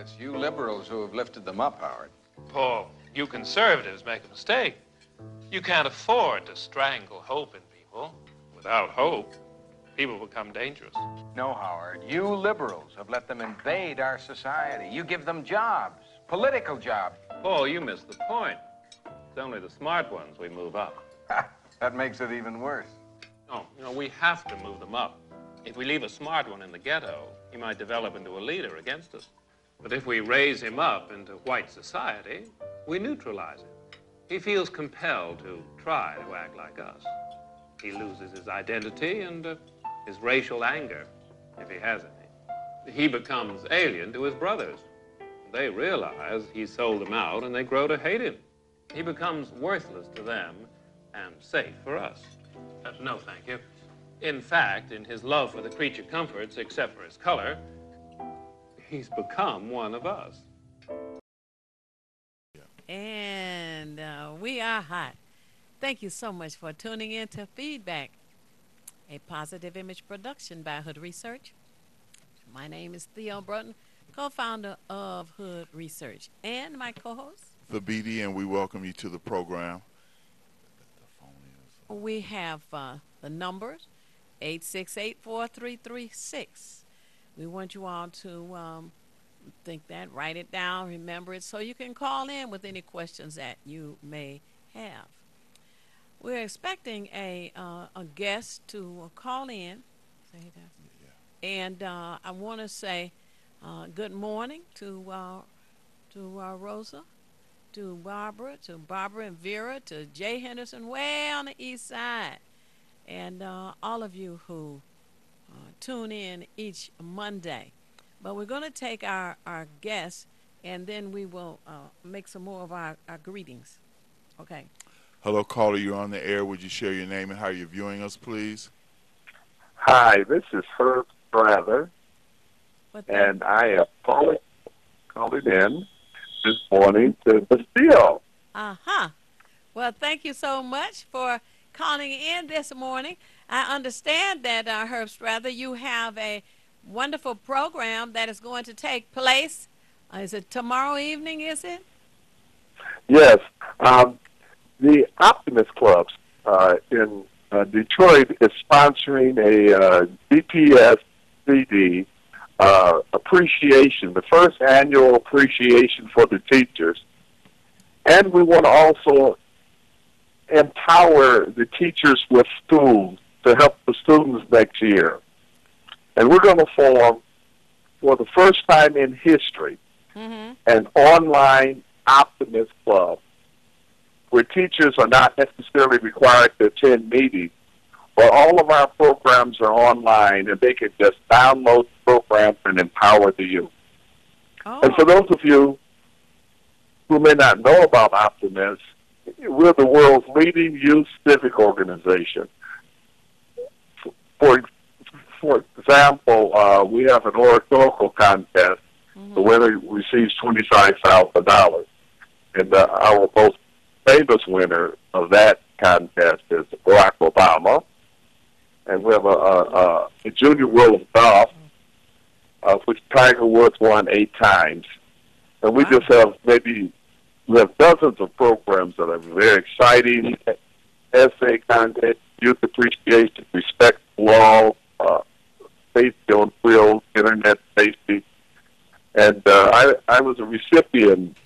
It's you liberals who have lifted them up, Howard. Paul, you conservatives make a mistake. You can't afford to strangle hope in people. Without hope, people become dangerous. No, Howard. You liberals have let them invade our society. You give them jobs, political jobs. Paul, you missed the point. It's only the smart ones we move up. That makes it even worse. No, we have to move them up. If we leave a smart one in the ghetto, he might develop into a leader against us. But if we raise him up into white society, we neutralize him. He feels compelled to try to act like us. He loses his identity and his racial anger, if he has any. He becomes alien to his brothers. They realize he sold them out, and they grow to hate him. He becomes worthless to them and safe for us. No, thank you. In fact, in his love for the creature comforts, except for his color, he's become one of us. And we are hot. Thank you so much for tuning in to Feedback, a positive image production by Hood Research. My name is Theo Brunton, co-founder of Hood Research, and my co-host, Thabiti, and we welcome you to the program. We have the numbers, 868-4336. We want you all to think that, write it down, remember it, so you can call in with any questions that you may have. We're expecting a guest to call in. Say that. Yeah. And I want to say good morning to Rosa, to Barbara and Vera, to Jay Henderson way on the east side, and all of you who tune in each Monday. But we're going to take our guests, and then we will make some more of our greetings. Okay. Hello, caller. You're on the air. Would you share your name and how you're viewing us, please? Hi, this is Herb Strather, and I am calling in this morning to Bastille. Uh-huh. Well, thank you so much for calling in this morning. I understand that, Herb Strather, you have a wonderful program that is going to take place. Is it tomorrow evening, is it? Yes. The Optimist Clubs in Detroit is sponsoring a DPS CD appreciation, the first annual appreciation for the teachers. And we want to also empower the teachers with tools to help the students next year. And we're going to form, for the first time in history, an online Optimist Club, where teachers are not necessarily required to attend meetings, but all of our programs are online, and they can just download the programs and empower the youth. Oh. And for those of you who may not know about Optimist, we're the world's leading youth civic organization. For example, we have an oratorical contest. The winner receives $25,000. And our most famous winner of that contest is Barack Obama. And we have a Junior World of Golf, which Tiger Woods won 8 times. And we just have we have dozens of programs that are very exciting: essay contest, youth appreciation, respect for law, safety on wheels, internet safety. And I was a recipient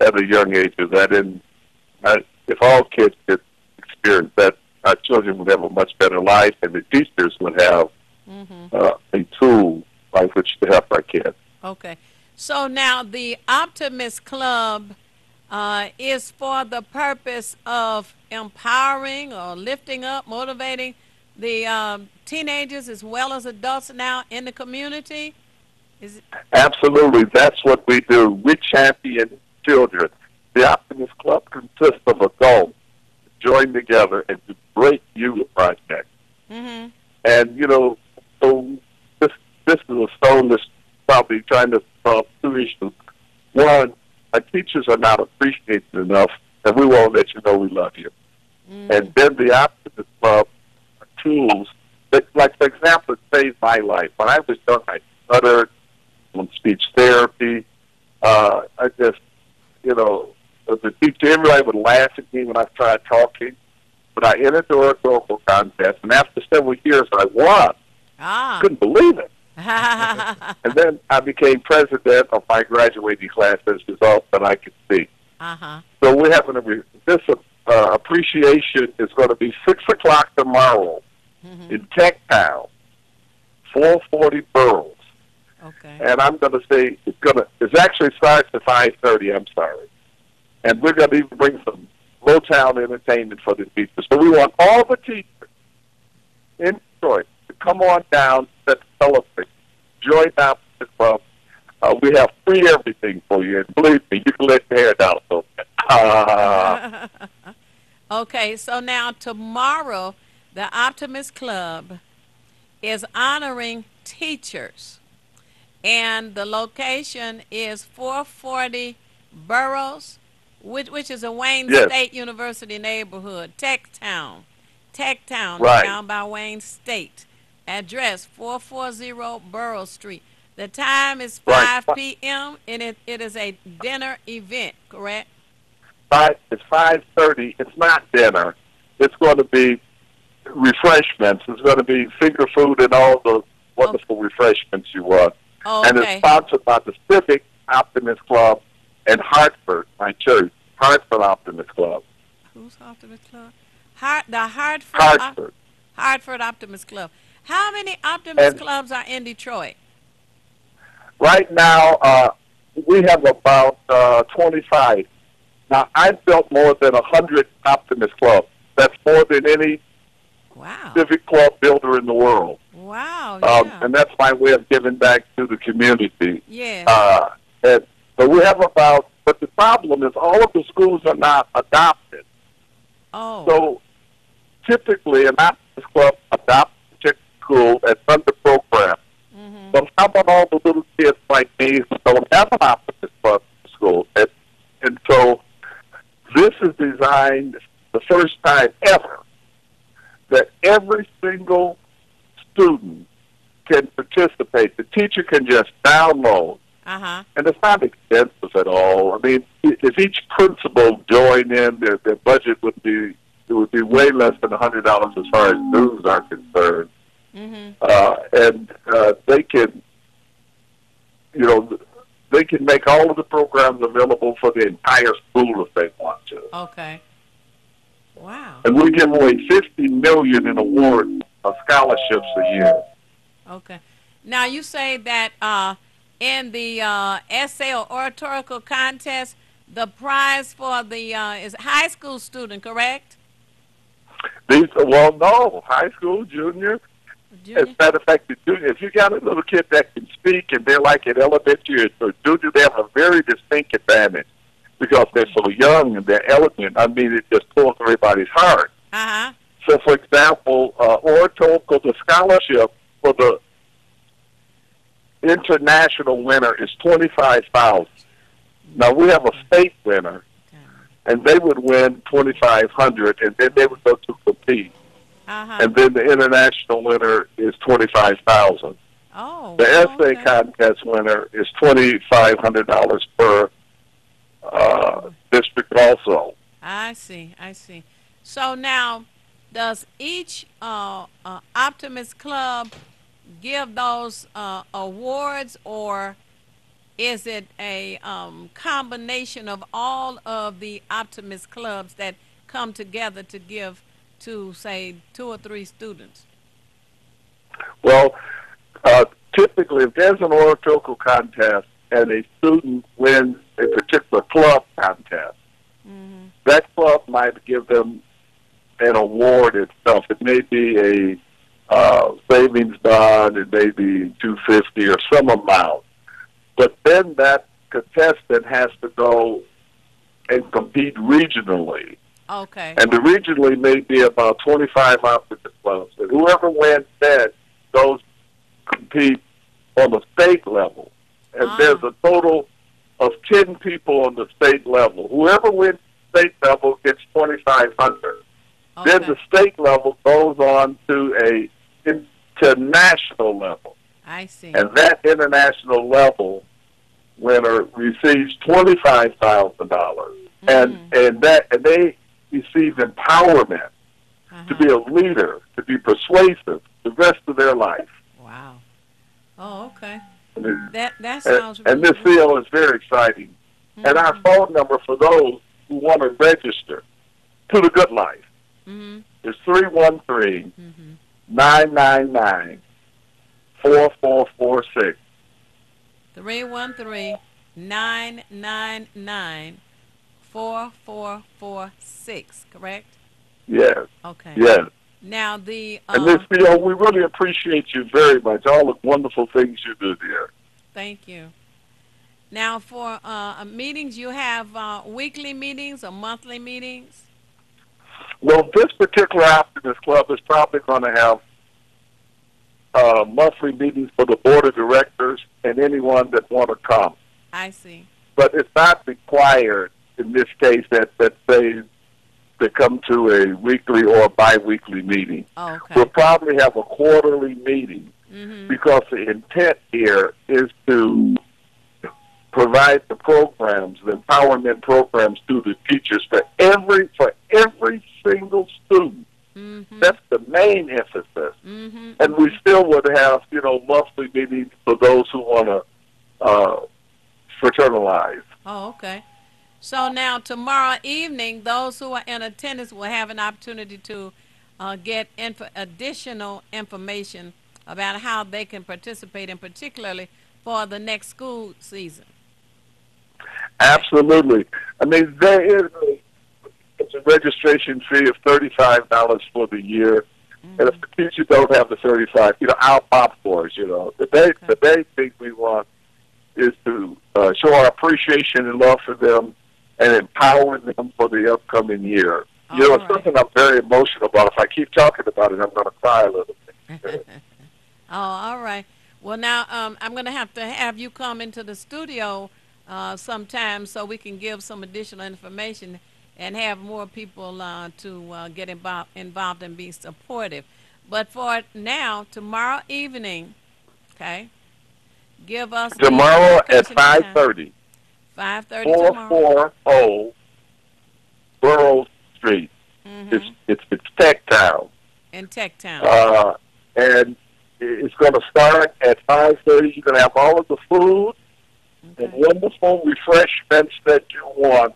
at a young age of that. And if all kids could experience that, our children would have a much better life, and the teachers would have a tool by which to help our kids. Okay. So now the Optimist Club is for the purpose of empowering or lifting up, motivating the teenagers as well as adults now in the community? Is it? Absolutely. That's what we do. We champion children. The Optimist Club consists of adults join together and do great youth projects. And, so this is a stone that's probably trying to solve 2 issues. One, our teachers are not appreciated enough, and we won't let you know we love you. And then the Optimist Club are tools that, like, for example, it saved my life. When I was young, I stuttered on speech therapy, I just, the teacher, everybody would laugh at me when I tried talking. But I entered the oratorical contest, and after several years, I won. Ah. Couldn't believe it. And then I became president of my graduating class as a result that I could see. Uh-huh. So we're having this appreciation is going to be 6 o'clock tomorrow in Tech Town, 440 Burroughs. Okay. And I'm going to say it actually starts at 5:30. I'm sorry, and we're going to even bring some low-town entertainment for the teachers. So we want all the teachers in Detroit to come on down to celebrate. Join up the club. We have free everything for you, and believe me, you can let your hair down a little bit. Okay, so now tomorrow, the Optimist Club is honoring teachers. And the location is 440 Burroughs, which is a Wayne State University neighborhood, Tech Town, Right. down by Wayne State. Address 440 Burroughs Street. The time is 5 p.m. and it is a dinner event, correct? It's 5:30. It's not dinner. It's going to be refreshments. It's going to be finger food and all the wonderful refreshments you want. Oh, and okay. it's sponsored by the Civic Optimist Club and Hartford, my church, Hartford Optimist Club. Who's Optimist Club? The Hartford. Hartford Optimist Club. How many Optimist Clubs are in Detroit? Right now, we have about 25. Now, I've built more than 100 Optimist Clubs. That's more than any civic club builder in the world. Wow, yeah. And that's my way of giving back to the community. Yeah. But we have but the problem is all of the schools are not adopted. Oh. So typically an Optimist Club adopts a particular school that's under program. Mm-hmm. But how about all the little kids like me who don't have an Optimist Club in school? And so this is designed the first time ever that every single student can participate. The teacher can just download. Uh-huh. And it's not expensive at all. I mean, if each principal joined in, their budget would be way less than $100 as far as dues are concerned. Mm-hmm. And they can, they can make all of the programs available for the entire school if they want to. Okay. Wow. And we give away $50 million in awards of scholarships a year. Okay. Now you say that in the essay or oratorical contest, the prize for the is high school student, correct? No, high school, junior. Junior? As a matter of fact, the junior, if you got a little kid that can speak and they're like at elementary or junior, they have a very distinct advantage because they're so young and they're eloquent. I mean, it just pulls everybody's heart. Uh-huh. So, for example, oratorical, the scholarship for the international winner is $25,000. Now we have a state winner, and they would win $2,500, and then they would go to compete. Uh-huh. And then the international winner is $25,000. Oh. The essay contest winner is $2,500 per district also. I see. So now, does each Optimist Club give those awards, or is it a combination of all of the Optimist Clubs that come together to give to, say, 2 or 3 students? Well, typically, if there's an oratorical contest and a student wins a particular club contest, that club might give them an award itself. It may be a savings bond, it may be $250 or some amount. But then that contestant has to go and compete regionally. Okay. And the regionally may be about 25 opposite clubs. And whoever wins that goes compete on the state level. And there's a total of 10 people on the state level. Whoever wins state level gets $2,500. Okay. Then the state level goes on to a international level. I see. And that international level winner receives $25,000, and they receive empowerment to be a leader, to be persuasive the rest of their life. Wow. Oh, okay. And That sounds and really this deal is very exciting. And our phone number for those who want to register to the Good Life is 313-999-4446. 313-999-4446, correct? Yes. Okay. Yes. Now the And Miss Theo, we really appreciate you very much, all the wonderful things you do there. thank you. Now for meetings, you have weekly meetings or monthly meetings? Well, this particular Optimist Club is probably going to have monthly meetings for the board of directors and anyone that want to come. I see. But it's not required in this case that they come to a weekly or bi-weekly meeting. Oh, okay. We'll probably have a quarterly meeting because the intent here is to provide the programs, the empowerment programs to the teachers for every single student. That's the main emphasis. And we still would have, monthly meetings for those who want to fraternize. Oh, okay. So now tomorrow evening, those who are in attendance will have an opportunity to get additional information about how they can participate, and particularly for the next school season. Absolutely. I mean, there is a registration fee of $35 for the year. And if the teacher don't have the 35, I'll pop for us, The main thing we want is to show our appreciation and love for them and empower them for the upcoming year. It's something I'm very emotional about. If I keep talking about it, I'm going to cry a little bit. Oh, all right. Well, now I'm going to have you come into the studio sometime so we can give some additional information and have more people to get involved and be supportive. But for now, tomorrow evening, okay, give us tomorrow at 5:30. 5:30 tomorrow. 440 Burroughs Street. It's Tech Town. In Tech Town. And it's going to start at 5:30. You're going to have all of the food and wonderful refreshments that you want.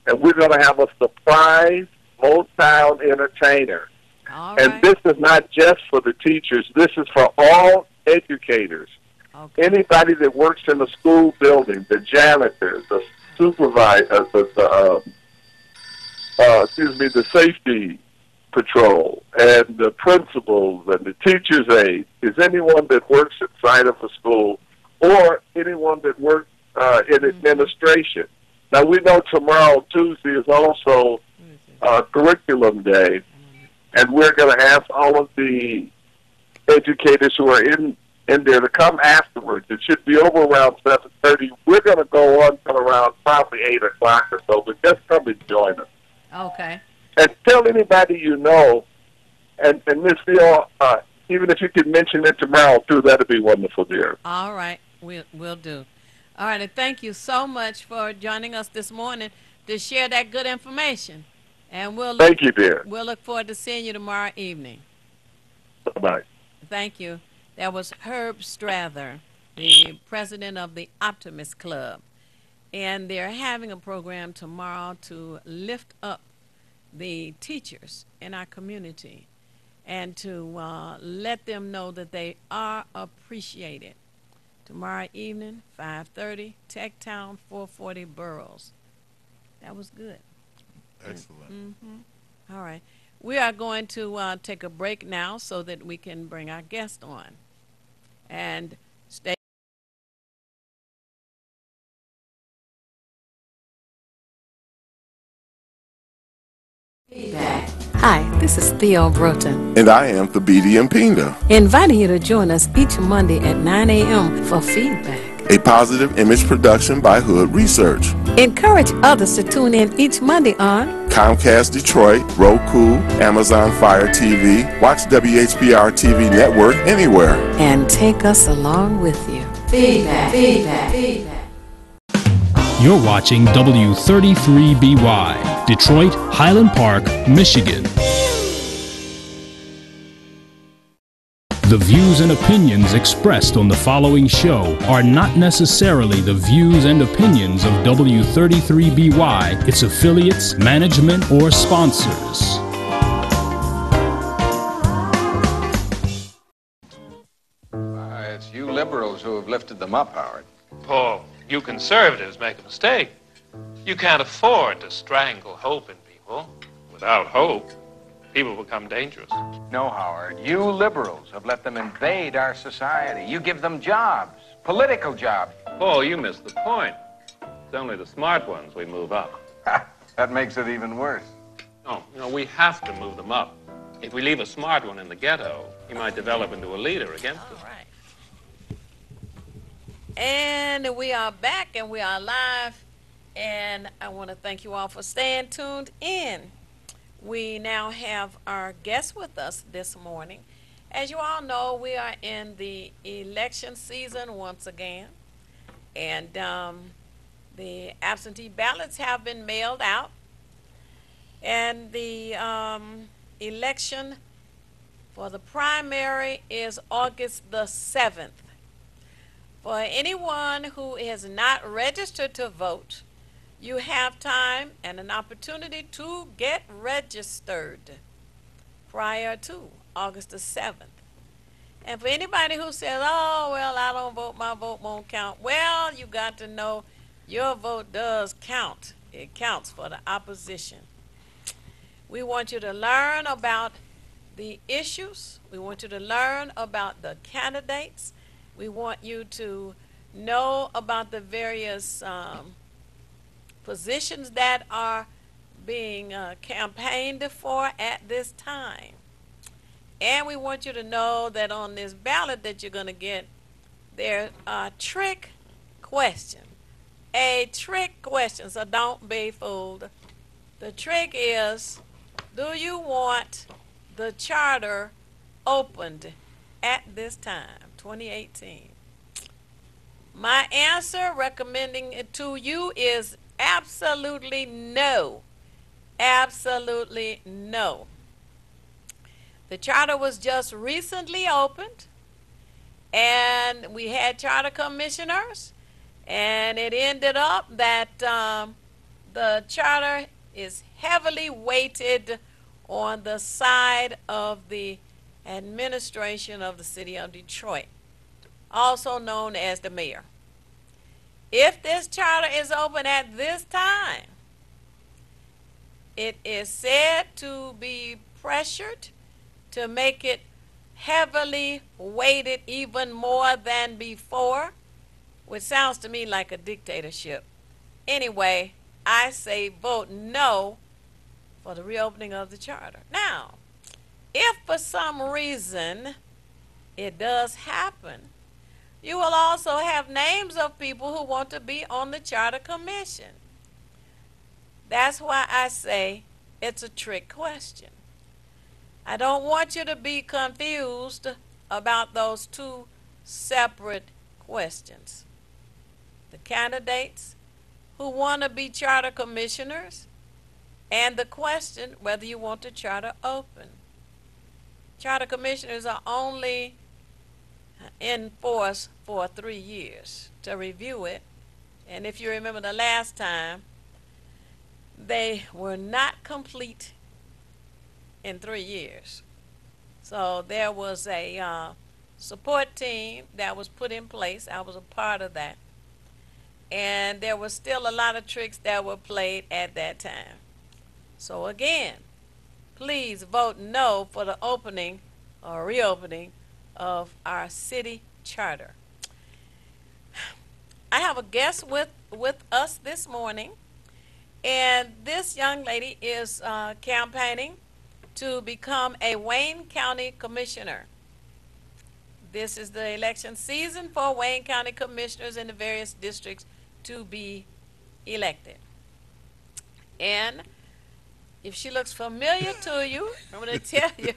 And we're going to have a surprise Motown entertainer. All and right. this is not just for the teachers. This is for all educators. Okay. Anybody that works in the school building, the janitors, the supervisors, the safety patrol, and the principals and the teachers' aides, is anyone that works inside of a school or anyone that works in administration. Now, we know tomorrow, Tuesday, is also curriculum day, and we're going to ask all of the educators who are in there to come afterwards. It should be over around 7:30. We're going to go on until around probably 8 o'clock or so, but just come and join us. Okay. And tell anybody you know, and Miss Theo, even if you could mention it tomorrow, too, that would be wonderful, dear. All right. We'll do. All right, and thank you so much for joining us this morning to share that good information. And Thank you, dear. We'll look forward to seeing you tomorrow evening. Bye-bye. Thank you. That was Herb Strather, the president of the Optimist Club. And they're having a program tomorrow to lift up the teachers in our community and to let them know that they are appreciated. Tomorrow evening, 5:30, Tech Town, 440 Burroughs. That was good. Excellent. All right. We are going to take a break now so that we can bring our guest on. And stay. Hi, this is Theo Broughton, And I am Thabiti Mpinga, inviting you to join us each Monday at 9 a.m. for feedback. a positive image production by Hood Research. Encourage others to tune in each Monday on Comcast Detroit, Roku, Amazon Fire TV, watch WHPR TV Network anywhere. and take us along with you. Feedback. You're watching W33BY, Detroit, Highland Park, Michigan. The views and opinions expressed on the following show are not necessarily the views and opinions of W33BY, its affiliates, management, or sponsors. It's you liberals who have lifted them up, Howard. Paul, you conservatives make a mistake. You can't afford to strangle hope in people. Without hope, people become dangerous. No, Howard. You liberals have let them invade our society. You give them jobs, political jobs. Paul, you missed the point. It's only the smart ones we move up. That makes it even worse. No, we have to move them up. If we leave a smart one in the ghetto, he might develop into a leader against us. All right. And we are back and we are live. And I want to thank you all for staying tuned in. We now have our guest with us this morning. As you all know, we are in the election season once again. And the absentee ballots have been mailed out. And the election for the primary is August the 7th. For anyone who is not registered to vote, you have time and an opportunity to get registered prior to August the 7th. And for anybody who says, oh, well, I don't vote, my vote won't count, well, you got to know your vote does count. It counts for the opposition. We want you to learn about the issues. We want you to learn about the candidates. We want you to know about the various positions that are being campaigned for at this time. And we want you to know that on this ballot that you're going to get, there's a trick question. A trick question, so don't be fooled. The trick is, do you want the charter opened at this time, 2018? My answer recommending it to you is absolutely no. Absolutely no. The charter was just recently opened, and we had charter commissioners, and it ended up that the charter is heavily weighted on the side of the administration of the city of Detroit, also known as the mayor. If this charter is open at this time, it is said to be pressured to make it heavily weighted even more than before, which sounds to me like a dictatorship. Anyway, I say vote no for the reopening of the charter. Now, if for some reason it does happen, you will also have names of people who want to be on the charter commission. That's why I say it's a trick question. I don't want you to be confused about those two separate questions. The candidates who want to be charter commissioners, and the question whether you want the charter open. Charter commissioners are only in force for 3 years to review it. And if you remember the last time, they were not complete in 3 years. So there was a support team that was put in place. I was a part of that. And there was still a lot of tricks that were played at that time. So again, please vote no for the opening or reopening of our city charter. I have a guest with us this morning, and this young lady is campaigning to become a Wayne County Commissioner. This is the election season for Wayne County Commissioners in the various districts to be elected. And if she looks familiar to you, I'm going to tell you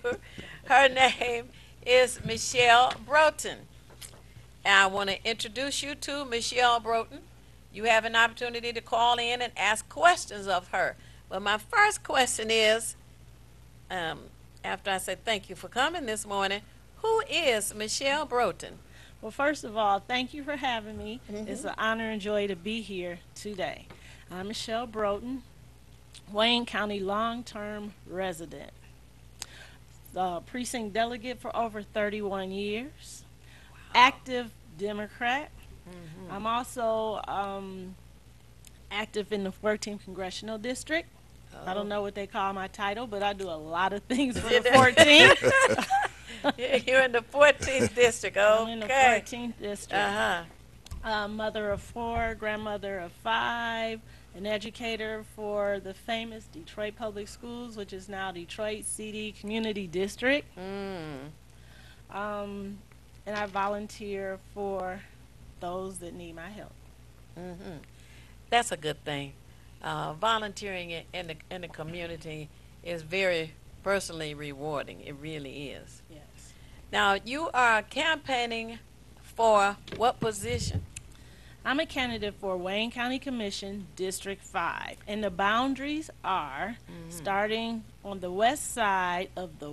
her name is Michelle Broughton. And I want to introduce you to Michelle Broughton. you have an opportunity to call in and ask questions of her. But my first question is, after I say thank you for coming this morning, who is Michelle Broughton? Well, first of all, thank you for having me. It's an honor and joy to be here today. I'm Michelle Broughton, Wayne County long-term resident, the precinct delegate for over 31 years, active Democrat. I'm also active in the 14th Congressional District. I don't know what they call my title, but I do a lot of things for the 14th. You're in the 14th district, okay. I'm in the 14th district. Uh-huh. Mother of 4, grandmother of 5, an educator for the famous Detroit Public Schools, which is now Detroit CD Community District. And I volunteer for those that need my help. That's a good thing. Volunteering in the community is very personally rewarding. It really is. Yes. Now, you are campaigning for what position? I'm a candidate for Wayne County Commission District 5, and the boundaries are starting on the west side of the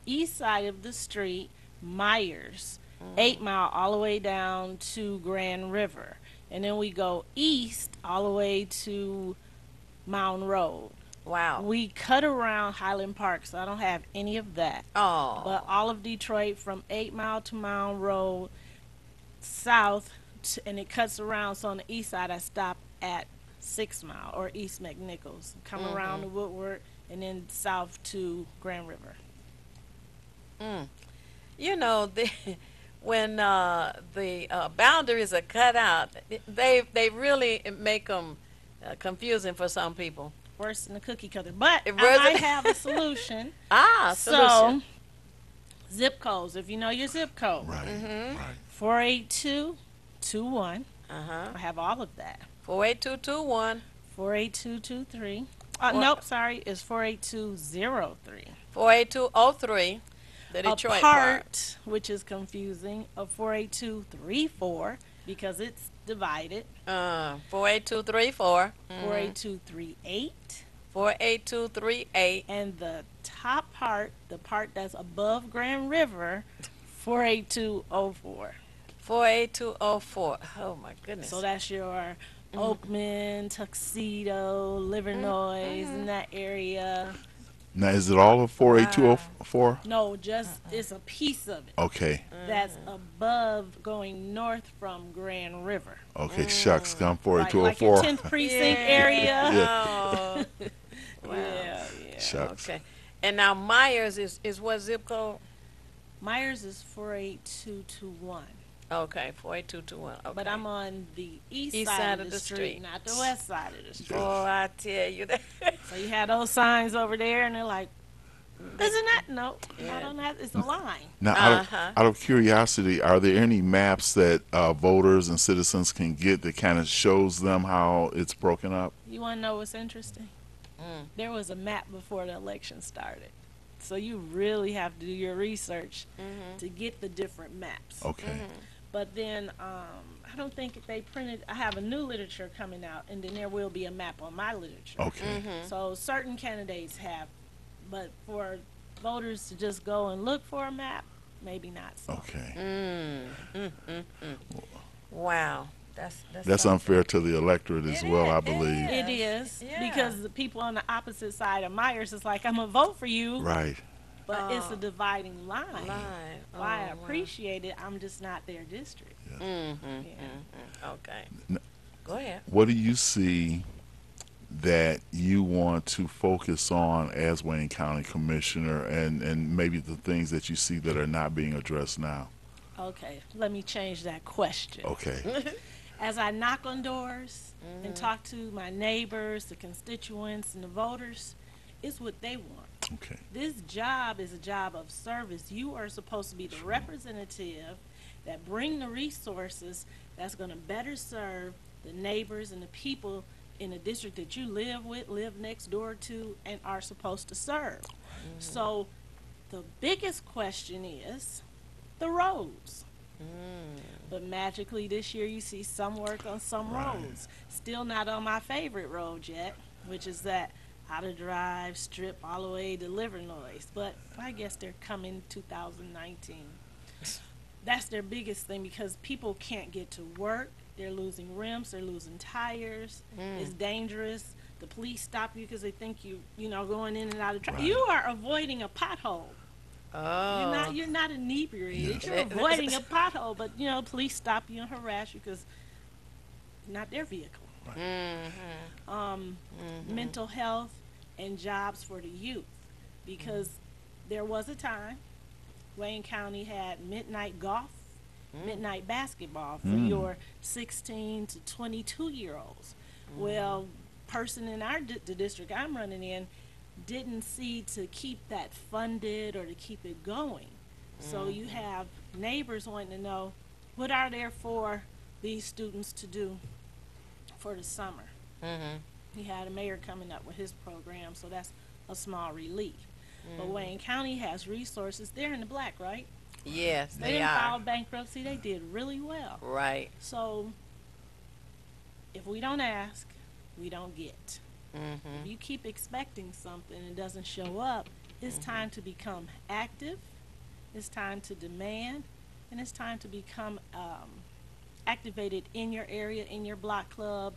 east side of the street, Myers, 8 Mile all the way down to Grand River, and then we go east all the way to Mound Road. Wow. We cut around Highland Park, so I don't have any of that. Oh. But all of Detroit from 8 Mile to Mound Road, south, and it cuts around. So on the east side, I stop at 6 Mile or East McNichols, come around to Woodward, and then south to Grand River. You know, when the boundaries are cut out, they really make them confusing for some people. Worse than a cookie cutter. But It I wasn't- might have a solution. Solution. So, zip codes, if you know your zip code. Right, right. 48221. Uh-huh. I have all of that. 48221. 48223. Nope, sorry, it's 48203. 48203. The Detroit a part, which is confusing, of 48234 because it's divided. 48234. 48238. 48238. And the top part, the part that's above Grand River, 48204. 48204. Oh my goodness. So that's your Oakman, Tuxedo, Livernois, in that area. Now, is it all of 48204? No, just it's a piece of it Okay. that's above going north from Grand River. Okay, shucks, come Like your 48204. 10th precinct area. Oh. Wow. Yeah. Shucks. Okay. And now Myers is what zip code? Myers is 48221. Okay, 48221. Okay. But I'm on the east East side of the street, not the west side of the street. Oh, I tell you that. So you had those signs over there, and they're like, isn't that? No, Yeah. I don't have. It's a line. Now, out of curiosity, are there any maps that voters and citizens can get that kind of shows them how it's broken up? You want to know what's interesting? There was a map before the election started. So you really have to do your research to get the different maps. Okay. But then I don't think they printed. I have a new literature coming out, and then there will be a map on my literature. Okay. So certain candidates have, but for voters to just go and look for a map, maybe not so. Okay. Wow. That's unfair to the electorate as It well, is, I it believe. It is, Yeah. because the people on the opposite side of Myers is like, I'm going to vote for you, Right. but it's a dividing line. Line. Well, I Oh, wow. appreciate it. I'm just not their district. Yeah. Okay. Go ahead. What do you see that you want to focus on as Wayne County Commissioner, and maybe the things that you see that are not being addressed now? Okay, let me change that question. Okay. As I knock on doors and talk to my neighbors, the constituents, and the voters, it's what they want. Okay. This job is a job of service. You are supposed to be the representative that bring the resources that's going to better serve the neighbors and the people in the district that you live with, live next door to, and are supposed to serve. So the biggest question is the roads. But magically this year you see some work on some roads. Still not on my favorite road yet, which is that how to drive strip all the way to Livernois. But I guess they're coming 2019. That's their biggest thing because people can't get to work. They're losing rims, they're losing tires. It's dangerous. The police stop you because they think you know, going in and out of traffic. You are avoiding a pothole. Oh. You're not inebriated. You're avoiding a pothole, but you know, police stop you and harass you because not their vehicle. Mental health and jobs for the youth, because there was a time Wayne County had midnight golf, midnight basketball for your 16 to 22-year-olds. Well, person in the district I'm running in didn't see to keep that funded or to keep it going. So you have neighbors wanting to know, what are there for these students to do for the summer? He had a mayor coming up with his program, so that's a small relief. But Wayne County has resources. They're in the black, right? Yes, They didn't file bankruptcy. They did really well. Right. So if we don't ask, we don't get. If you keep expecting something and it doesn't show up, it's time to become active. It's time to demand, and it's time to become activated in your area, in your block club,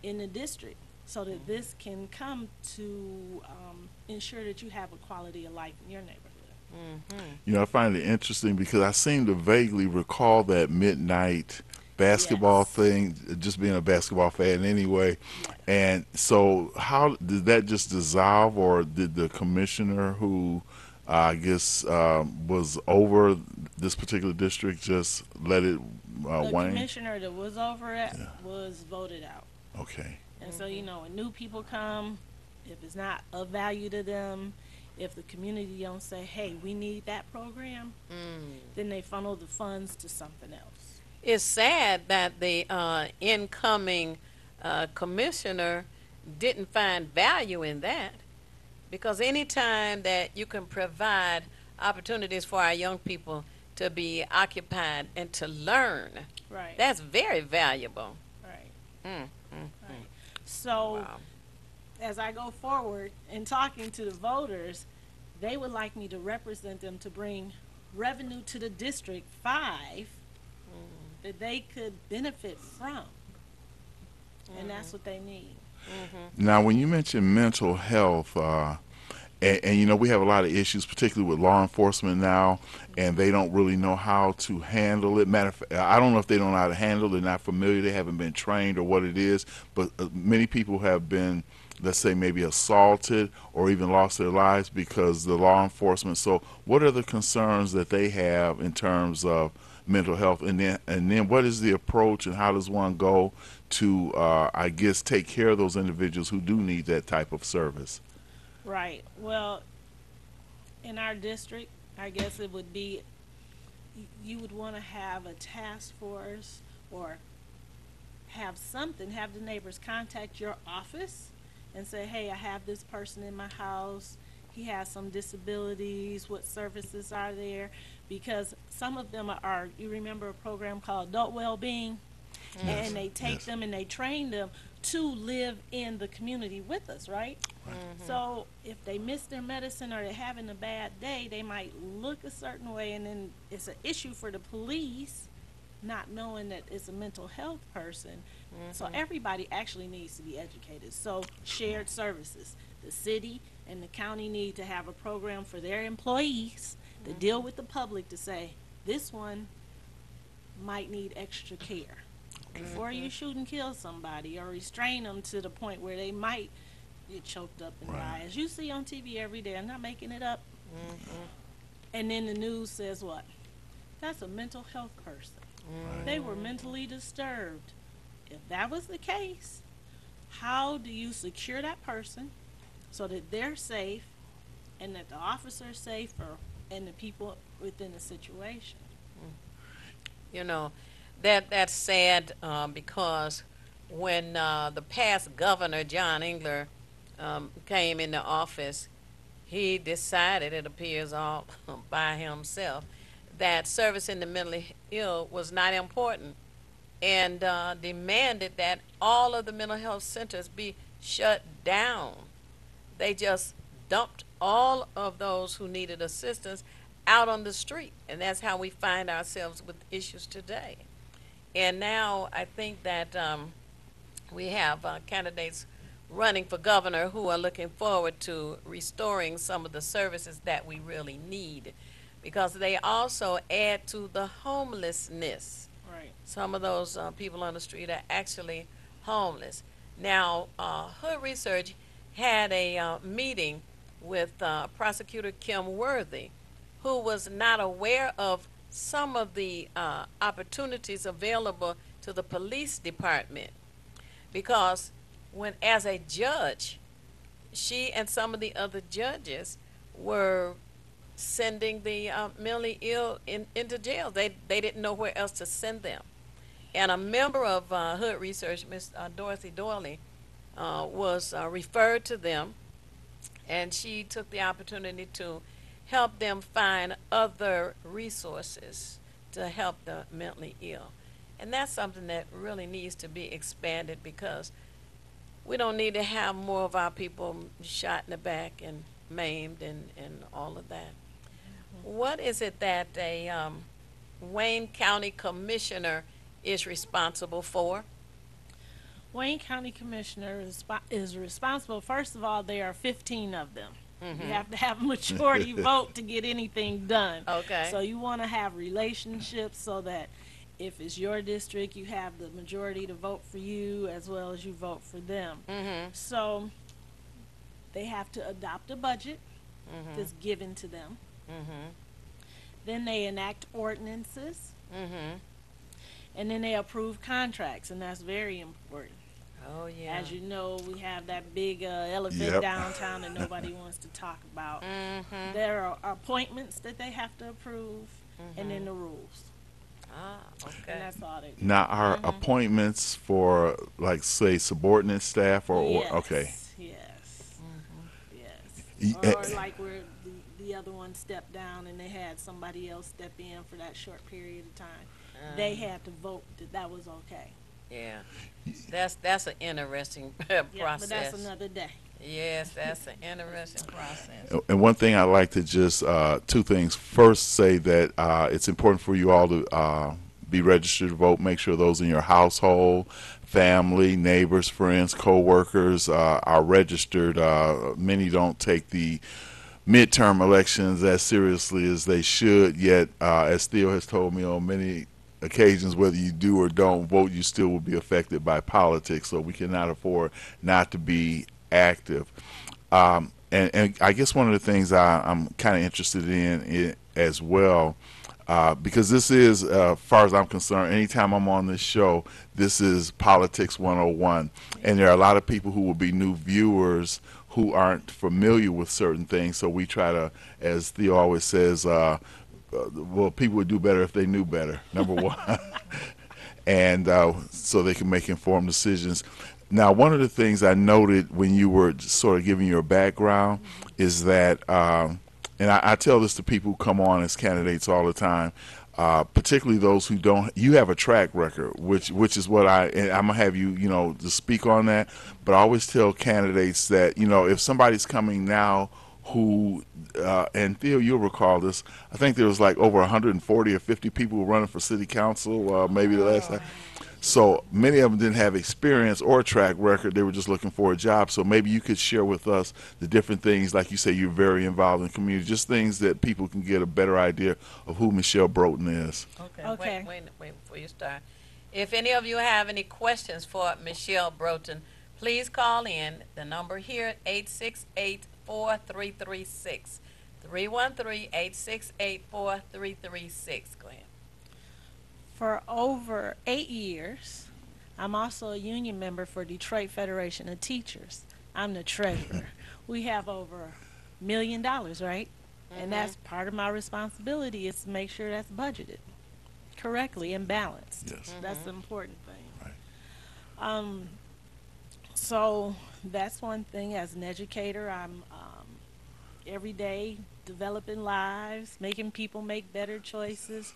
in the district, so that this can come to ensure that you have a quality of life in your neighborhood. You know, I find it interesting because I seem to vaguely recall that midnight basketball thing, just being a basketball fan anyway. And so how did that just dissolve, or did the commissioner who I guess was over this particular district just let it The wane? commissioner that was over it was voted out. Okay. And so, you know, when new people come, if it's not of value to them, if the community don't say, hey, we need that program, then they funnel the funds to something else. It's sad that the incoming commissioner didn't find value in that, because anytime that you can provide opportunities for our young people to be occupied and to learn, Right. that's very valuable. Right. Right. So as I go forward in talking to the voters, they would like me to represent them to bring revenue to the District 5 that they could benefit from. And that's what they need. Now, when you mention mental health, and you know, we have a lot of issues, particularly with law enforcement now, and they don't really know how to handle it. Matter of fact, I don't know if they don't know how to handle it, they're not familiar, they haven't been trained or what it is, but many people have been, let's say, maybe assaulted or even lost their lives because the law enforcement. So what are the concerns that they have in terms of mental health, and then what is the approach, and how does one go to I guess take care of those individuals who do need that type of service? Right. Well, in our district, I guess it would be, you would want to have a task force or have something, have the neighbors contact your office and say, hey, I have this person in my house. He has some disabilities. What services are there? Because some of them are, you remember a program called Adult Wellbeing? Yes. And they take them and they train them to live in the community with us, right? So if they miss their medicine or they're having a bad day, they might look a certain way, and then it's an issue for the police not knowing that it's a mental health person. So everybody actually needs to be educated. So shared services. The city and the county need to have a program for their employees to deal with the public to say, this one might need extra care. Before you shoot and kill somebody or restrain them to the point where they might get choked up and die. As you see on TV every day, I'm not making it up. And then the news says what? That's a mental health person. They were mentally disturbed. If that was the case, how do you secure that person so that they're safe and that the officer's safe and the people within the situation? You know, that's sad because when the past governor, John Engler, came into office, he decided, it appears all by himself, that servicing the mentally ill was not important, and demanded that all of the mental health centers be shut down. They just dumped all of those who needed assistance out on the street, and that's how we find ourselves with issues today. And now I think that we have candidates running for governor who are looking forward to restoring some of the services that we really need, because they also add to the homelessness. Right. Some of those people on the street are actually homeless. Now, Hood Research had a meeting with Prosecutor Kim Worthy, who was not aware of some of the opportunities available to the police department, because when, as a judge, she and some of the other judges were sending the mentally ill into jail. They didn't know where else to send them. And a member of Hood Research, Miss Dorothy Doyley, was referred to them, and she took the opportunity to help them find other resources to help the mentally ill. And that's something that really needs to be expanded, because we don't need to have more of our people shot in the back and maimed and all of that. What is it that a Wayne County Commissioner is responsible for? Wayne County Commissioner is responsible. First of all, there are 15 of them. You have to have a majority vote to get anything done. Okay. So you want to have relationships so that if it's your district, you have the majority to vote for you as well as you vote for them. So they have to adopt a budget that's given to them. Then they enact ordinances. And then they approve contracts, and that's very important. Oh, yeah. As you know, we have that big elephant downtown that nobody wants to talk about. There are appointments that they have to approve, and then the rules. Ah, okay. And that's all they do. Now, are appointments for, like, say, subordinate staff or Yes, okay? yes, yes. Y- Or like where the other one stepped down and they had somebody else step in for that short period of time. They had to vote that was okay. Yeah. That's an interesting process. Yeah, but that's another day. Yes, that's an interesting process. And one thing I'd like to just, two things. First, say that it's important for you all to be registered to vote. Make sure those in your household, family, neighbors, friends, co-workers are registered. Many don't take the midterm elections as seriously as they should, yet, as Theo has told me on many occasions, whether you do or don't vote, you still will be affected by politics, so we cannot afford not to be active. And I guess one of the things I'm kind of interested in as well, because this is, as far as I'm concerned, anytime I'm on this show, this is Politics 101. And there are a lot of people who will be new viewers who aren't familiar with certain things, so we try to, as Theo always says, well, people would do better if they knew better, number one. And so they can make informed decisions. Now, one of the things I noted when you were sort of giving your background is that, and I tell this to people who come on as candidates all the time, particularly those who don't, you have a track record, which is what and I'm going to have you, to speak on that. But I always tell candidates that, if somebody's coming now who, and Theo, you'll recall this, I think there was like over 140 or 50 people running for city council, maybe the last time. So many of them didn't have experience or track record. They were just looking for a job. So maybe you could share with us the different things, like you say, you're very involved in the community, just things that people can get a better idea of who Michelle Broughton is. Okay. Wait before you start. If any of you have any questions for Michelle Broughton, please call in. The number here, 868-4336. 313-868-4336. Go ahead. For over 8 years, I'm also a union member for Detroit Federation of Teachers. I'm the treasurer. We have over $1 million, right? And that's part of my responsibility is to make sure that's budgeted correctly and balanced. Yes. That's the important thing. Right. So that's one thing. As an educator, I'm every day developing lives, making people make better choices,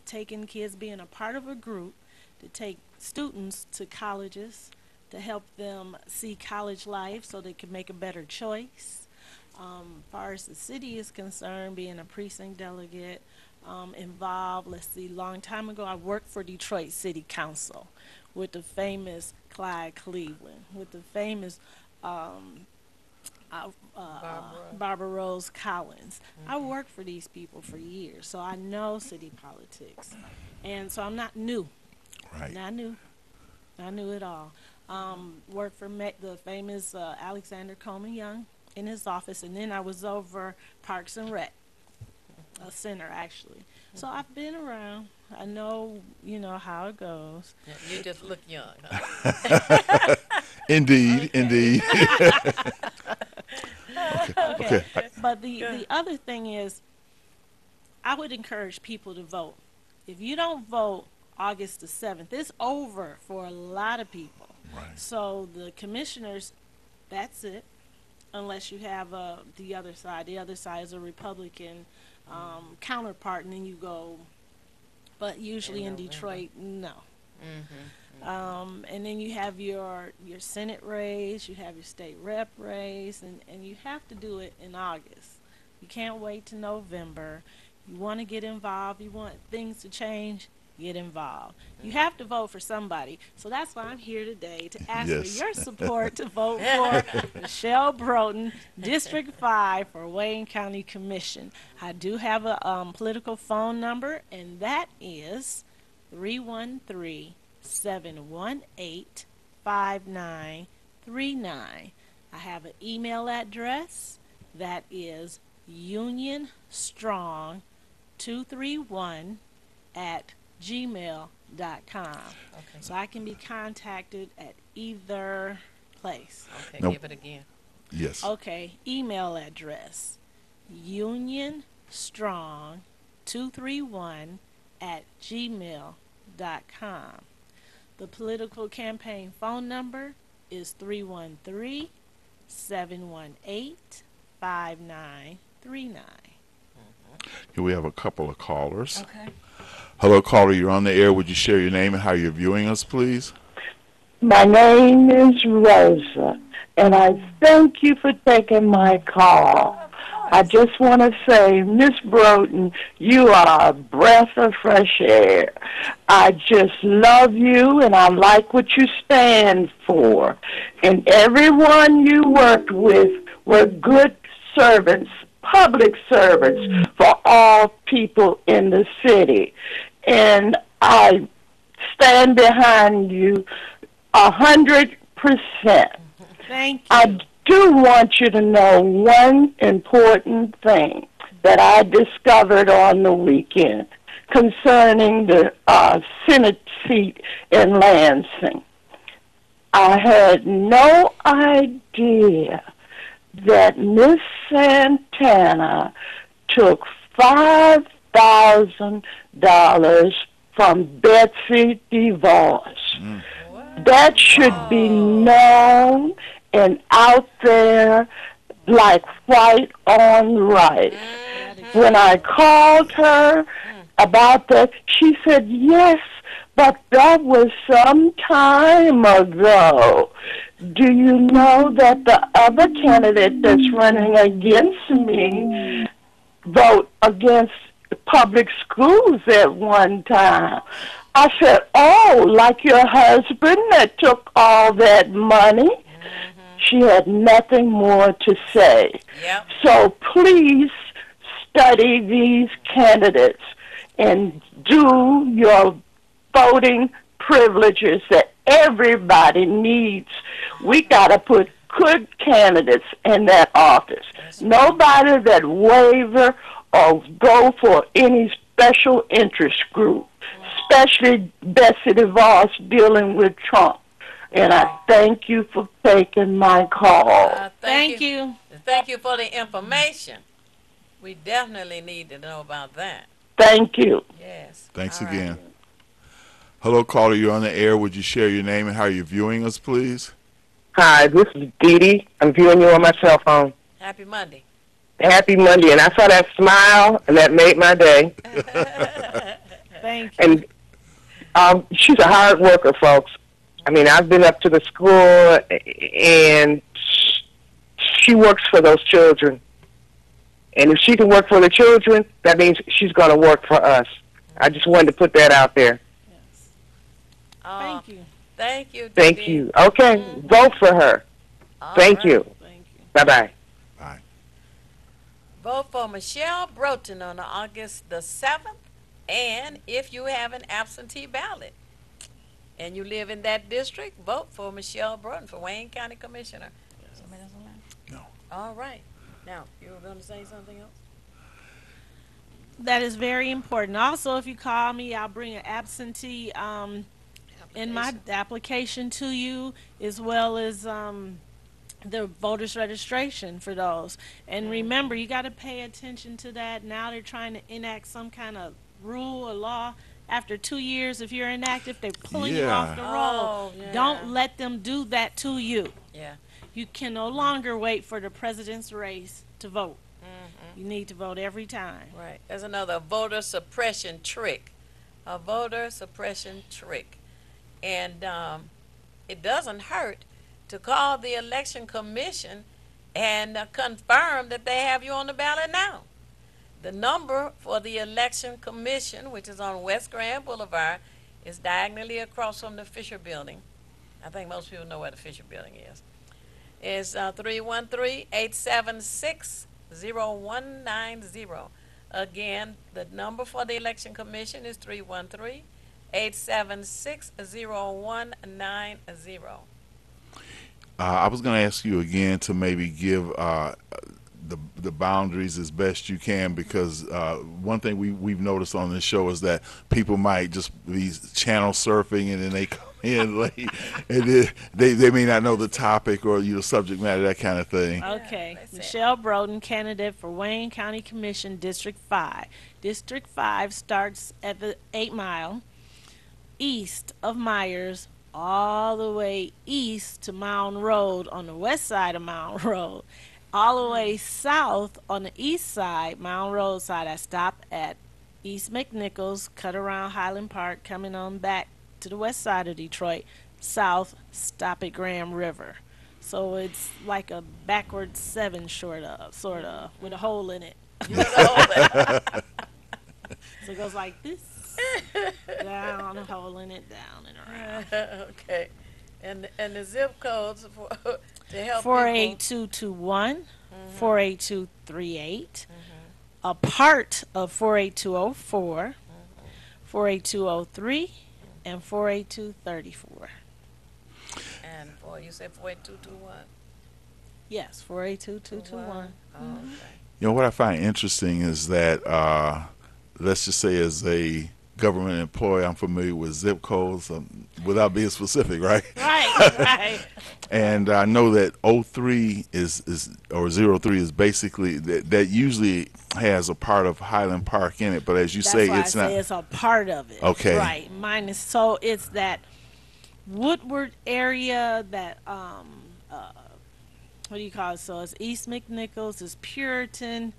taking kids, being a part of a group to take students to colleges to help them see college life so they can make a better choice. As far as the city is concerned, being a precinct delegate, involved, let's see, long time ago I worked for Detroit City Council with the famous Clyde Cleveland, with the famous Barbara Rose Collins. I worked for these people for years, so I know city politics. And so I'm not new. Right. Not new. Not new at all. Worked for the famous Alexander Coleman Young in his office, and then I was over Parks and Rec, a center actually. So I've been around. I know, how it goes. You just look young, huh? Indeed, indeed. Okay. But the other thing is, I would encourage people to vote. If you don't vote August the 7th, it's over for a lot of people. Right. So the commissioners, that's it, unless you have the other side. The other side is a Republican counterpart, and then you go. But usually in Detroit, no. And then you have your Senate race, you have your state rep race, and you have to do it in August. You can't wait to November. You want to get involved, you want things to change, get involved. You have to vote for somebody. So that's why I'm here today, to ask for your support to vote for Michelle Broughton, District 5 for Wayne County Commission. I do have a political phone number, and that is 313-718-5939. I have an email address that is unionstrong231@gmail.com. So I can be contacted at either place. Okay, Nope. give it again. Yes. Okay, email address unionstrong231@gmail.com. The political campaign phone number is 313-718-5939. Here we have a couple of callers. Okay. Hello, caller. You're on the air. Would you share your name and how you're viewing us, please? My name is Rosa, and I thank you for taking my call. I just want to say, Miss Broughton, you are a breath of fresh air. I just love you, and I like what you stand for. And everyone you worked with were good servants, public servants for all people in the city. And I stand behind you 100%. Thank you. I do want you to know one important thing that I discovered on the weekend concerning the Senate seat in Lansing. I had no idea that Miss Santana took $5,000 from Betsy DeVos. That should be known and out there like white on rice. When I called her about that, she said, yes, but that was some time ago. Do you know that the other candidate that's running against me voted against public schools at one time? I said, oh, like your husband that took all that money? She had nothing more to say. Yep. So please study these candidates and do your voting privileges that everybody needs. We got to put good candidates in that office. Nobody that waver or go for any special interest group, especially Betsy DeVos dealing with Trump. And I thank you for taking my call. Thank you. Thank you for the information. We definitely need to know about that. Thank you. Yes. Thanks All right. again. Hello, caller. You're on the air. Would you share your name and how you're viewing us, please? Hi, this is Dee Dee. I'm viewing you on my cell phone. Happy Monday. Happy Monday. And I saw that smile, and that made my day. Thank you. And she's a hard worker, folks. I mean, I've been up to the school, and she works for those children. And if she can work for the children, that means she's going to work for us. I just wanted to put that out there. Yes. Thank you. Thank you. Thank Dee Dee. you. Okay, vote for her. All Thank right. you. Thank you. Bye-bye. Bye. Vote for Michelle Broughton on August the 7th. And if you have an absentee ballot and you live in that district, vote for Michelle Broughton for Wayne County Commissioner. Somebody else online? No. All right. Now, you were going to say something else? That is very important. Also, if you call me, I'll bring an absentee in my application to you, as well as the voters registration for those. And remember, you got to pay attention to that. Now they're trying to enact some kind of rule or law. After 2 years, if you're inactive, they're pulling you off the roll. Oh, yeah. Don't let them do that to you. Yeah. You can no longer wait for the president's race to vote. You need to vote every time. Right. There's another voter suppression trick. A voter suppression trick. And it doesn't hurt to call the election commission and confirm that they have you on the ballot now. The number for the election commission, which is on West Grand Boulevard, is diagonally across from the Fisher Building. I think most people know where the Fisher Building is. It's 313-876-0190. Again, the number for the election commission is 313-876-0190. I was going to ask you again to maybe give the boundaries as best you can, because one thing we've noticed on this show is that people might just be channel surfing and then they come in late and they may not know the topic or subject matter, that kind of thing. Okay. that's it. Michelle Broughton, candidate for Wayne County Commission, District 5. District 5 starts at the 8 Mile, east of Myers, all the way east to Mound Road on the west side of Mound Road. All the way south on the east side, Mound Road side, I stop at East McNichols, cut around Highland Park, coming on back to the west side of Detroit. South, stop at Grand River. So it's like a backward 7 sort of, with a hole in it. So it goes like this, down, a hole in it, down and around. Okay. And the zip codes to help 48221, 48238, a part of 48204, 48203, and 48234. And you said 48221. Yes, 4822221. Okay. What I find interesting is that let's just say as a government employee, I'm familiar with zip codes without being specific, right? Right. And I know that 03 or 03 is basically that usually has a part of Highland Park in it, but as you That's say, why it's I not. say it's a part of it. Okay. Right. So it's that Woodward area that what do you call it? So it's East McNichols, it's Puritan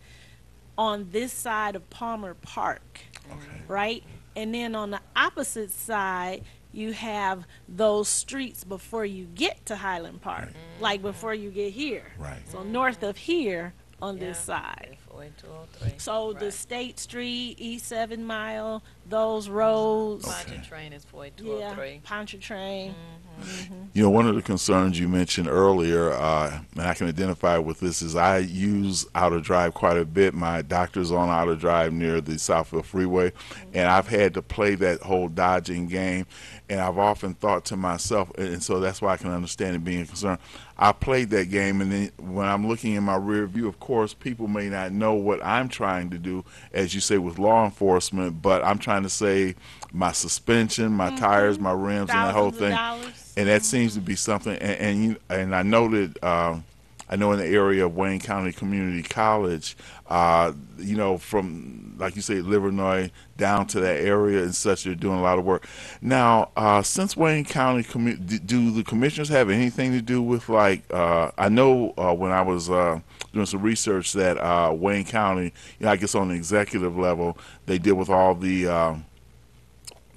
on this side of Palmer Park. Okay. Right? And then on the opposite side, you have those streets before you get to Highland Park, like before you get here. Right. So north of here on this Yeah. side. 48203. So the State Street, East 7 Mile, those roads, Pontchartrain is 48203. Pontchartrain. One of the concerns you mentioned earlier, and I can identify with this, is I use Outer Drive quite a bit. My doctor's on Outer Drive near the Southfield Freeway, and I've had to play that whole dodging game, and I've often thought to myself, and so that's why I can understand it being a concern. I played that game, and then when I'm looking in my rear view, of course, people may not know what I'm trying to do, as you say, with law enforcement, but I'm trying to save my suspension, my tires, my rims, and that whole Thousands of thing. dollars. And that seems to be something, and I know that I know in the area of Wayne County Community College, you know, from, like you say, Livernois down to that area and such, they're doing a lot of work. Now, since Wayne County, do the commissioners have anything to do with, like, I know when I was doing some research that Wayne County, you know, I guess on the executive level, they deal with all the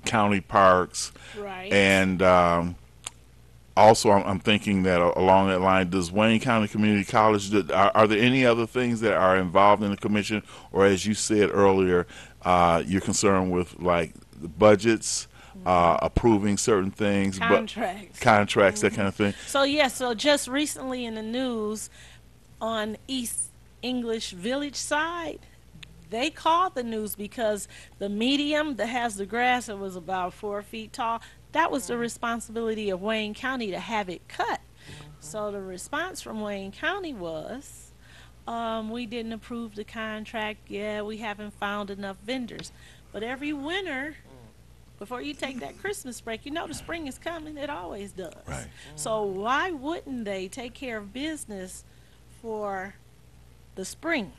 county parks. Right. And also, I'm thinking that along that line, does Wayne County Community College, are there any other things that are involved in the commission, or as you said earlier, you're concerned with like the budgets, approving certain things, contracts, that kind of thing? So yes, so just recently in the news on East English Village side, they called the news because the medium that has the grass that was about 4 feet tall, that was the responsibility of Wayne County to have it cut. So the response from Wayne County was, we didn't approve the contract. Yeah, we haven't found enough vendors. But every winter, before you take that Christmas break, you know the spring is coming. It always does. Right. So why wouldn't they take care of business for the spring?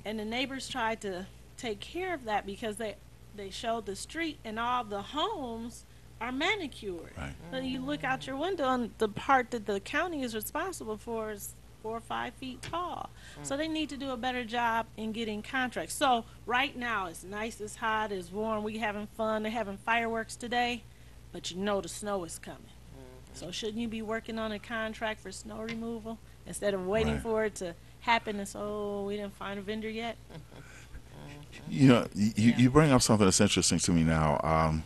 And the neighbors tried to take care of that because they showed the street and all the homes are manicured. Right. But you look out your window and the part that the county is responsible for is 4 or 5 feet tall. So they need to do a better job in getting contracts. So right now it's nice, it's hot, it's warm, we having fun, they're having fireworks today, but you know the snow is coming. So shouldn't you be working on a contract for snow removal instead of waiting Right. for it to happen and so, oh, we didn't find a vendor yet? You know, you bring up something that's interesting to me now.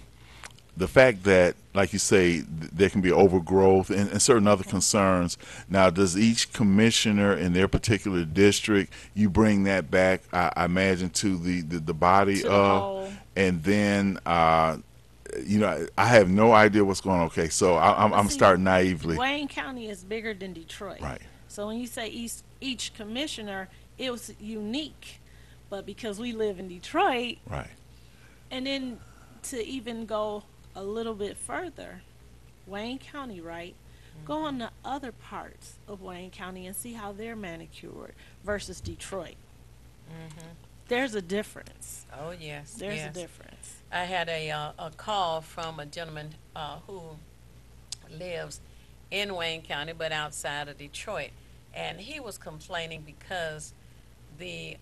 The fact that, like you say, there can be overgrowth and certain other concerns. Now, does each commissioner in their particular district, you bring that back, I imagine, to the body To the of, whole. and then, you know, I have no idea what's going on. Okay, so I'm See, starting naively. Wayne County is bigger than Detroit. Right. So when you say each commissioner, it was unique. But because we live in Detroit, Right. and then to even go a little bit further, Wayne County, right? Go on the other parts of Wayne County and see how they're manicured versus Detroit. There's a difference. Oh, yes. There's yes. a difference. I had a call from a gentleman who lives in Wayne County but outside of Detroit, and he was complaining because the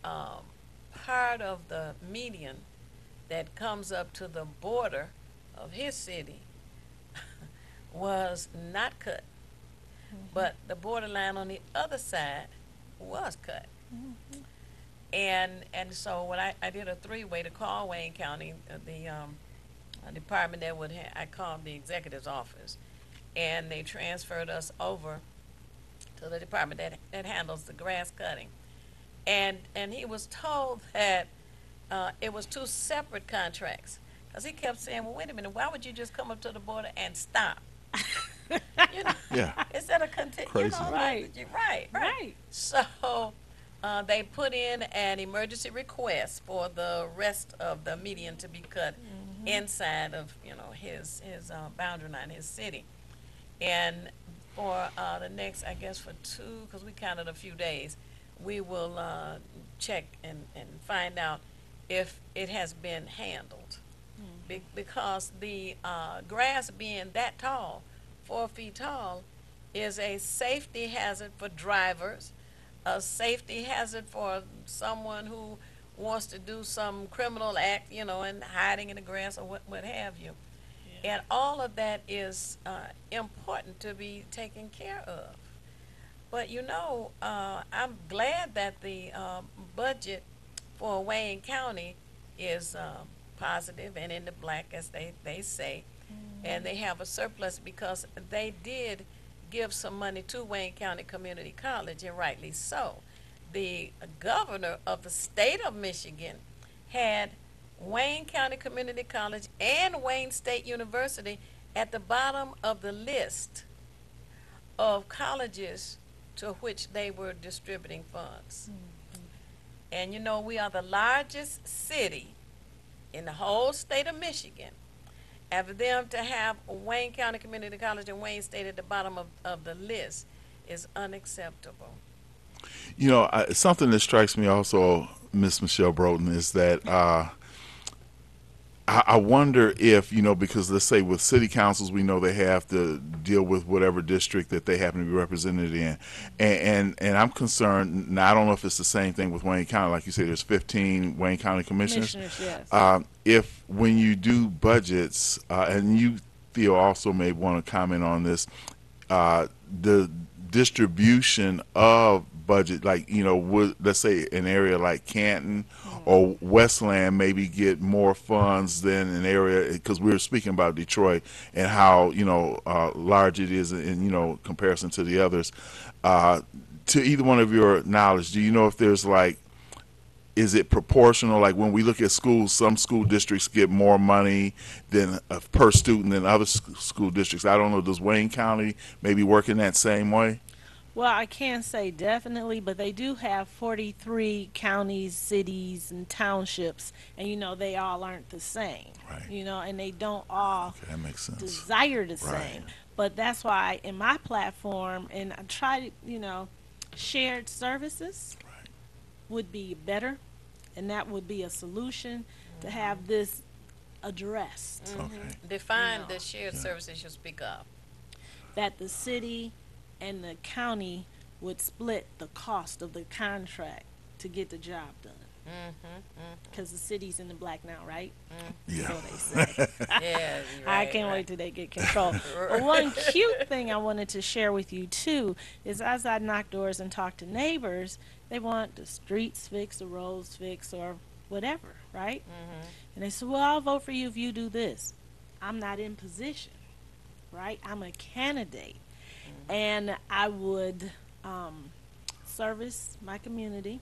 part of the median that comes up to the border of his city was not cut, but the borderline on the other side was cut. And so when I did a three-way to call Wayne County, the department that would I called the executive's office, and they transferred us over to the department that handles the grass cutting. And he was told that it was two separate contracts, because he kept saying, well, wait a minute, why would you just come up to the border and stop? You know, Yeah. instead of continue, Crazy. Right. So they put in an emergency request for the rest of the median to be cut inside of, you know, his boundary line, his city. And for the next, I guess for two, because we counted a few days, we will check and find out if it has been handled. Because the grass being that tall, 4 feet tall, is a safety hazard for drivers, a safety hazard for someone who wants to do some criminal act, you know, and hiding in the grass or what have you. Yeah. And all of that is important to be taken care of. But, you know, I'm glad that the budget for Wayne County is positive and in the black, as they say. And they have a surplus because they did give some money to Wayne County Community College, and rightly so. The governor of the state of Michigan had Wayne County Community College and Wayne State University at the bottom of the list of colleges to which they were distributing funds. And you know, we are the largest city in the whole state of Michigan. And for them to have Wayne County Community College and Wayne State at the bottom of the list is unacceptable. You know, something that strikes me also, Miss Michelle Broughton, is that I wonder if, you know, because let's say with city councils, we know they have to deal with whatever district that they happen to be represented in. And I'm concerned, now I don't know if it's the same thing with Wayne County. Like you say, there's 15 Wayne County commissioners. Yes. If when you do budgets, and you, Theo, also may want to comment on this, the distribution of budget, like, you know, would, let's say an area like Canton or Westland maybe get more funds than an area, because we were speaking about Detroit and how, you know, large it is in, you know, comparison to the others. To either one of your knowledge, do you know if there's like, is it proportional? Like when we look at schools, some school districts get more money than per student than other school districts. I don't know, does Wayne County maybe work in that same way? Well, I can't say definitely, but they do have 43 counties, cities, and townships, and you know they all aren't the same. Right. You know, and they don't all Okay, that makes sense. desire the Right. same. But that's why in my platform, and I try to, you know, shared services would be better, and that would be a solution to have this addressed. Okay. Define No. the shared services you speak of. That the city and the county would split the cost of the contract to get the job done. Because the city's in the black now, right? Yeah. So they say. Yeah, I can't wait till they get control. But one cute thing I wanted to share with you too is as I knock doors and talk to neighbors, they want the streets fixed, the roads fixed, or whatever, right? And they say, well, I'll vote for you if you do this. I'm not in position, right? I'm a candidate. And I would service my community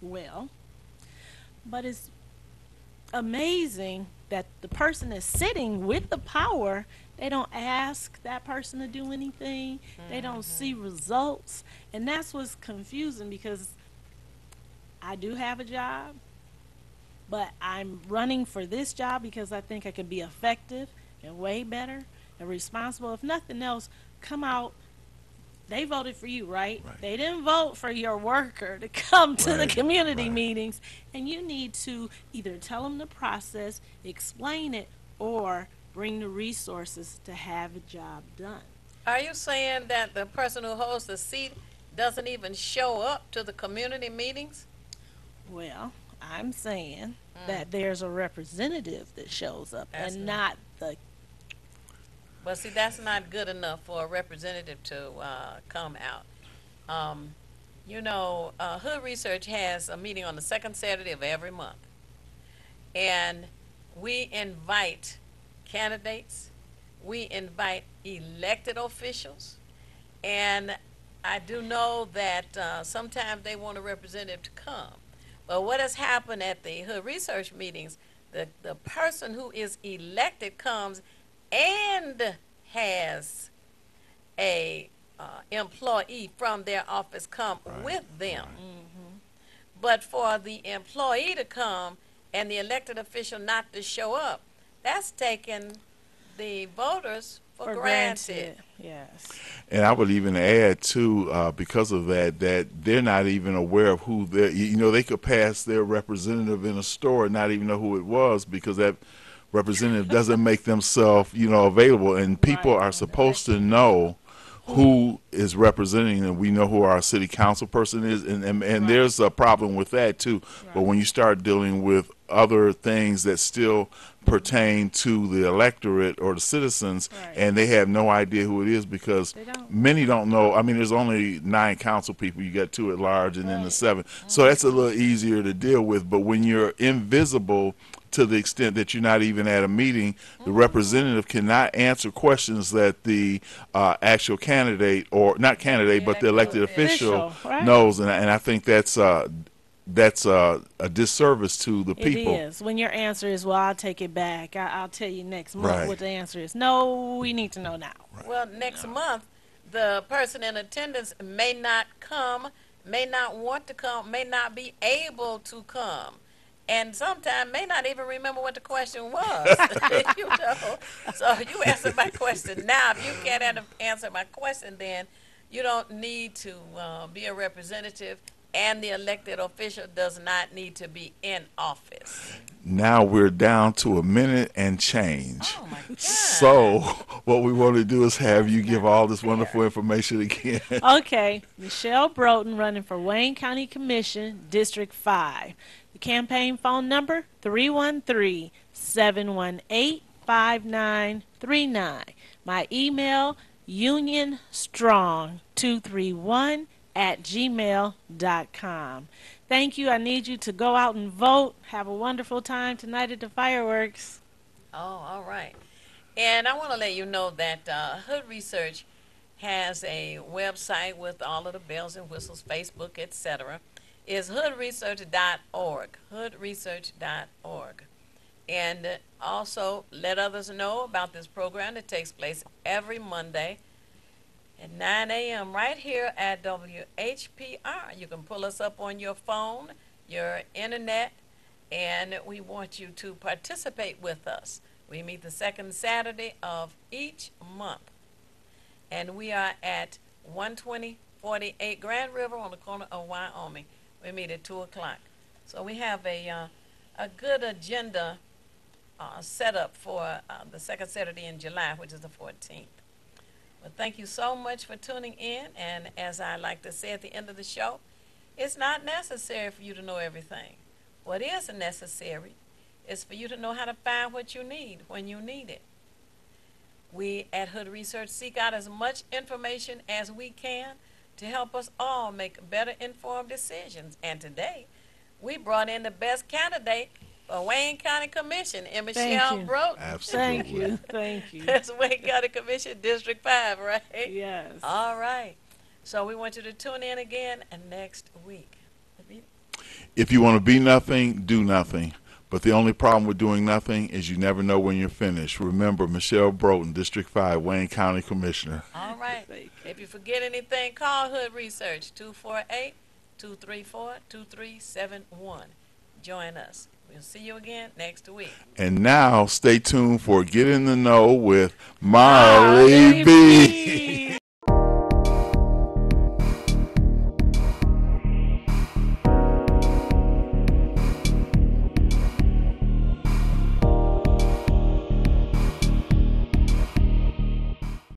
well. But it's amazing that the person is sitting with the power, they don't ask that person to do anything. They don't see results. And that's what's confusing, because I do have a job, but I'm running for this job because I think I can be effective and way better and responsible. If nothing else, come out. They voted for you, right? They didn't vote for your worker to come to the community meetings. And you need to either tell them the process, explain it, or bring the resources to have a job done. Are you saying that the person who holds the seat doesn't even show up to the community meetings? Well, I'm saying that there's a representative that shows up That's and not- not the. Well, see, that's not good enough for a representative to come out. You know, Hood Research has a meeting on the second Saturday of every month. And we invite candidates, we invite elected officials, and I do know that sometimes they want a representative to come. But what has happened at the Hood Research meetings, the person who is elected comes and has a employee from their office come with them. But for the employee to come and the elected official not to show up, that's taking the voters for granted. Yes. And I would even add too, because of that they're not even aware of who they're, you know, they could pass their representative in a store and not even know who it was, because that representative doesn't make themselves, you know, available. And people are supposed to know who is representing them. We know who our city council person is, and there's a problem with that too. But when you start dealing with other things that still pertain to the electorate or the citizens, and they have no idea who it is, because many don't know. I mean, there's only 9 council people. You got 2 at large and then the 7. So that's a little easier to deal with. But when you're invisible to the extent that you're not even at a meeting, the representative cannot answer questions that the actual candidate, or not candidate, but the elected official knows. And I think that's a disservice to the people. It is. When your answer is, well, I'll take it back. I'll tell you next month Right. what the answer is. No, we need to know now. Well, next month, the person in attendance may not come, may not want to come, may not be able to come, and sometimes may not even remember what the question was. You know, so you answer my question now. If you can't answer my question, then You don't need to be a representative, and the elected official does not need to be in office. Now we're down to a minute and change. Oh, my God. So what we want to do is have you give all this wonderful information again. Okay, Michelle Broughton running for Wayne County Commission, District 5. The campaign phone number, 313-718-5939. My email, unionstrong231@gmail.com. Thank you. I need you to go out and vote. Have a wonderful time tonight at the fireworks. Oh, all right. And I want to let you know that Hood Research has a website with all of the bells and whistles, Facebook, etc. Is hoodresearch.org, hoodresearch.org. And also let others know about this program that takes place every Monday at 9 a.m. right here at WHPR. You can pull us up on your phone, your internet, and we want you to participate with us. We meet the second Saturday of each month, and we are at 12048 Grand River on the corner of Wyoming. We meet at 2 o'clock. So we have a good agenda set up for the second Saturday in July, which is the 14th. Well, thank you so much for tuning in, and as I like to say at the end of the show, it's not necessary for you to know everything. What is necessary is for you to know how to find what you need when you need it. We at Hood Research seek out as much information as we can to help us all make better informed decisions. And today, we brought in the best candidate for Wayne County Commission, and Michelle Broughton. Absolutely. Thank you. That's Wayne County Commission, District 5, right? Yes. All right. So we want you to tune in again next week. If you want to be nothing, do nothing. But the only problem with doing nothing is you never know when you're finished. Remember, Michelle Broughton, District 5, Wayne County Commissioner. All right. If you forget anything, call Hood Research, 248-234-2371. Join us. We'll see you again next week. And now, stay tuned for Get in the Know with Marley B.